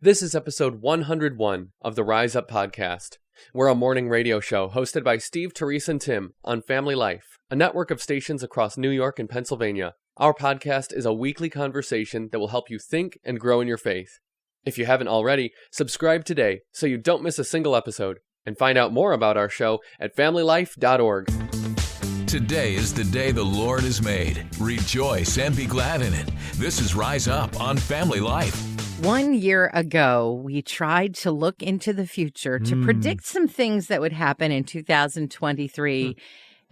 This is episode 101 of the Rise Up podcast. We're a morning radio show hosted by Steve, Terese, and Tim on Family Life, a network of stations across New York and Pennsylvania. Our podcast is a weekly conversation that will help you think and grow in your faith. If you haven't already, subscribe today so you don't miss a single episode, and find out more about our show at familylife.org. Today is the day the Lord has made. Rejoice and be glad in it. This is Rise Up on Family Life. 1 year ago, we tried to look into the future to predict some things that would happen in 2023.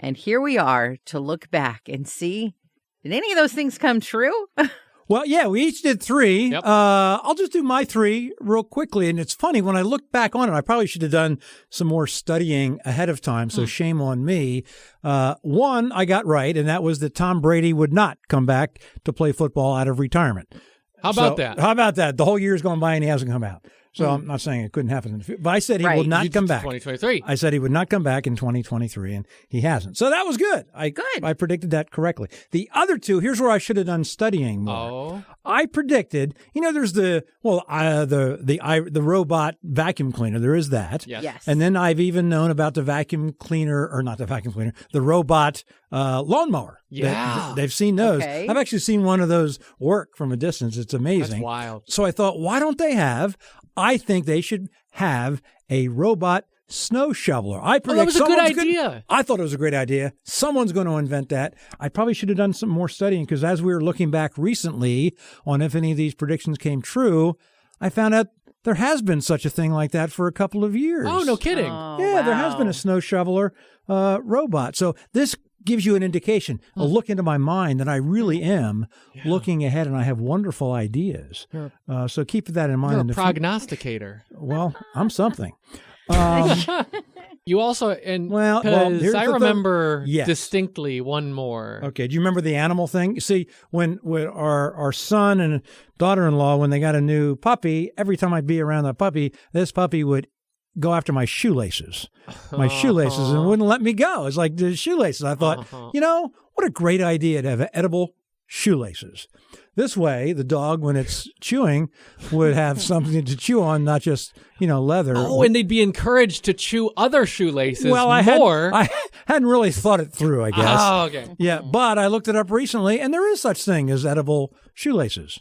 And here we are to look back and see, did any of those things come true? Well, yeah, we each did three. Yep. I'll just do my three real quickly. And it's funny, when I look back on it, I probably should have done some more studying ahead of time, so shame on me. One, I got right, and that was that Tom Brady would not come back to play football out of retirement. How about that? How about that? The whole year's gone by and he hasn't come out. So I'm not saying it couldn't happen in the future, but I said he will not come back. 2023. I said he would not come back in 2023, and he hasn't. So that was good. I predicted that correctly. The other two, here's where I should have done studying more. I predicted, there's the robot vacuum cleaner. There is that. Yes. And then I've even known about the vacuum cleaner, or not the vacuum cleaner, the robot lawnmower. Yeah. They've seen those. Okay. I've actually seen one of those work from a distance. It's amazing. That's wild. So I thought, why don't they have, I think they should have a robot snow shoveler. I predict that was a good idea. I thought it was a great idea. Someone's going to invent that. I probably should have done some more studying, because as we were looking back recently on if any of these predictions came true, I found out there has been such a thing like that for a couple of years. Oh, no kidding. Yeah, there has been a snow shoveler robot. So this gives you an indication, a look into my mind that I really am looking ahead, and I have wonderful ideas. So keep that in mind. You're in a the prognosticator. Well, I'm something. You also, and Well, here's I the remember Yes. distinctly one more. Okay, do you remember the animal thing? See, when our son and daughter-in-law, when they got a new puppy, every time I'd be around that puppy, this puppy would go after my shoelaces, and wouldn't let me go. It's like the shoelaces. I thought, what a great idea to have edible shoelaces. This way, the dog, when it's chewing, would have something to chew on, not just, leather. Oh, and they'd be encouraged to chew other shoelaces Well, I hadn't really thought it through, I guess. Oh, okay. Yeah, but I looked it up recently, and there is such thing as edible shoelaces.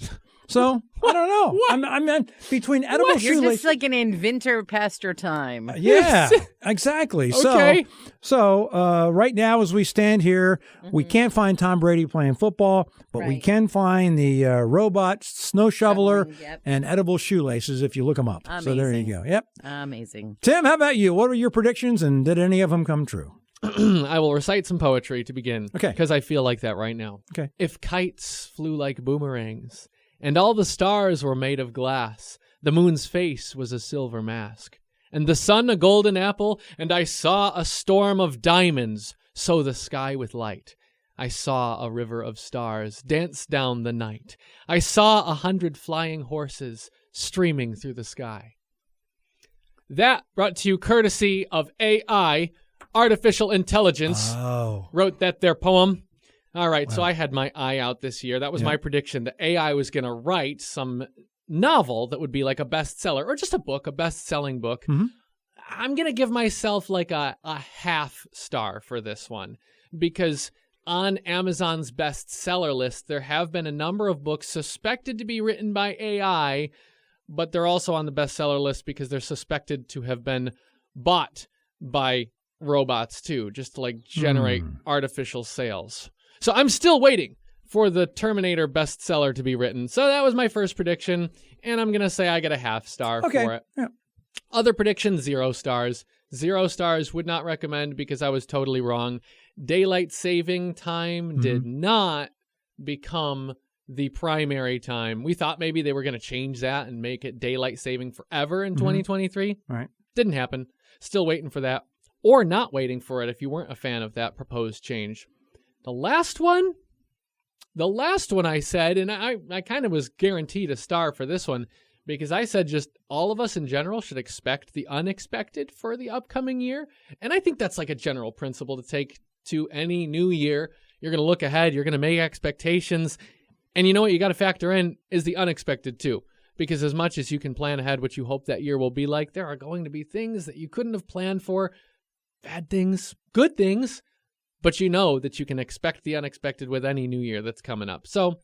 So, I don't know. I'm between edible You're shoelaces. just like an inventor past your time. Yeah, exactly. Okay. So right now, as we stand here, we can't find Tom Brady playing football, but we Right. can find the robot snow shoveler Yep. and edible shoelaces if you look them up. So there you Amazing. go. Yep. Amazing. Tim, how about you? What were your predictions, and did any of them come true? I will recite some poetry to begin. Okay. Because I feel like that right now. Okay. If kites flew like boomerangs, and all the stars were made of glass, the moon's face was a silver mask, and the sun a golden apple, and I saw a storm of diamonds sow the sky with light. I saw a river of stars dance down the night. I saw 100 flying horses streaming through the sky. That brought to you courtesy of AI, Artificial Intelligence. Oh. Wrote that there poem. All right, so I had my eye out this year. That was my prediction. The AI was going to write some novel that would be like a bestseller, or just a book, a best-selling book. Mhm. I'm going to give myself like a half star for this one, because on Amazon's bestseller list, there have been a number of books suspected to be written by AI, but they're also on the bestseller list because they're suspected to have been bought by robots too, just to like generate artificial sales. So I'm still waiting for the Terminator bestseller to be written. So that was my first prediction, and I'm going to say I get a half star for it. Yeah. Other predictions, 0 stars. 0 stars, would not recommend because I was totally wrong. Daylight saving time did not become the primary time. We thought maybe they were going to change that and make it daylight saving forever in 2023. Right. Didn't happen. Still waiting for that. Or not waiting for it if you weren't a fan of that proposed change. The last one I said, and I kind of was guaranteed a star for this one, because I said just all of us in general should expect the unexpected for the upcoming year. And I think that's like a general principle to take to any new year. You're going to look ahead, you're going to make expectations, and you know what you got to factor in is the unexpected too. because as much as you can plan ahead what you hope that year will be like, there are going to be things that you couldn't have planned for, bad things, good things, but you know that you can expect the unexpected with any new year that's coming up. So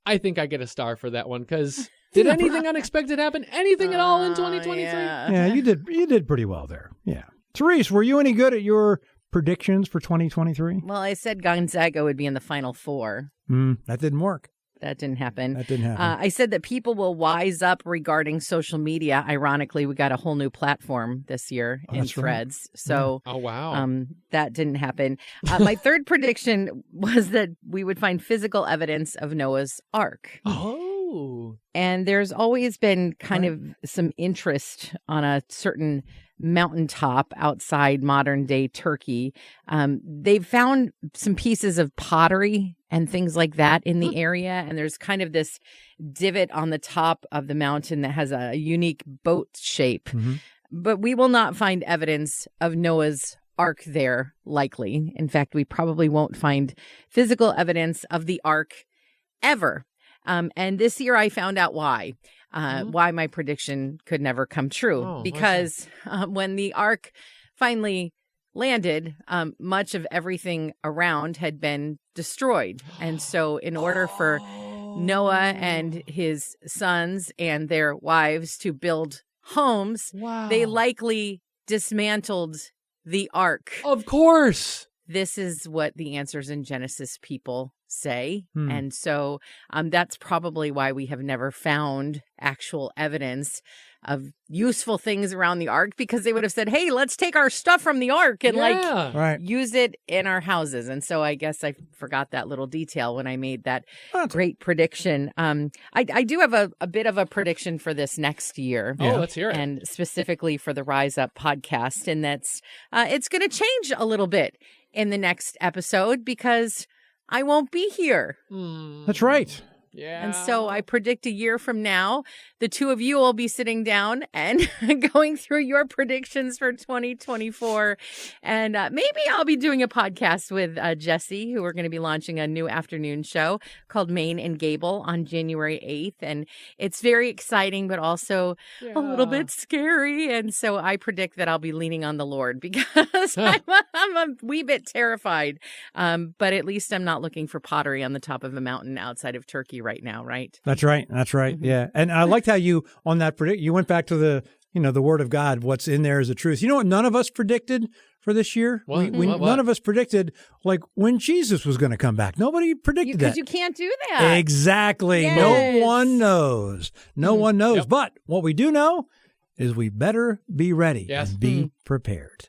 I think I get a star for that one, because did anything unexpected happen? Anything at all in 2023? Yeah, you did pretty well there. Yeah. Terese, were you any good at your predictions for 2023? Well, I said Gonzaga would be in the Final Four. That didn't work. That didn't happen. I I said that people will wise up regarding social media. Ironically, we got a whole new platform this year in Threads. Right. So, oh wow, that didn't happen. My third prediction was that we would find physical evidence of Noah's Ark. Oh, and there's always been kind of some interest on a certain mountaintop outside modern day Turkey. They've found some pieces of pottery and things like that in the area. And there's kind of this divot on the top of the mountain that has a unique boat shape. Mm-hmm. But we will not find evidence of Noah's Ark there, likely. In fact, we probably won't find physical evidence of the Ark ever. And this year I found out why my prediction could never come true. Because when the Ark finally landed, much of everything around had been destroyed. And so in order for Noah and his sons and their wives to build homes, they likely dismantled the Ark. Of course. This is what the Answers in Genesis people say. And so that's probably why we have never found actual evidence of useful things around the Ark, because they would have said, hey, let's take our stuff from the Ark and use it in our houses. And so I guess I forgot that little detail when I made that great prediction. I do have a bit of a prediction for this next year. Oh, let's hear it. And specifically for the Rise Up podcast. And that's it's going to change a little bit in the next episode because I won't be here. That's right. Yeah. And so I predict a year from now, the two of you will be sitting down and going through your predictions for 2024. And maybe I'll be doing a podcast with Jesse, who we're going to be launching a new afternoon show called Main and Gable on January 8th. And it's very exciting, but also a little bit scary. And so I predict that I'll be leaning on the Lord because I'm a wee bit terrified. But at least I'm not looking for pottery on the top of a mountain outside of Turkey right now, right? That's right. Mm-hmm. Yeah. And I liked how you, on that you went back to the Word of God. What's in there is the truth. You know what none of us predicted for this year? What? None of us predicted when Jesus was going to come back. Nobody predicted that. Because you can't do that. Exactly. Yes. No one knows. No one knows. Yep. But what we do know is we better be ready and be prepared.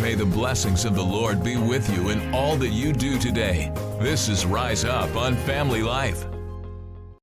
May the blessings of the Lord be with you in all that you do today. This is Rise Up on Family Life.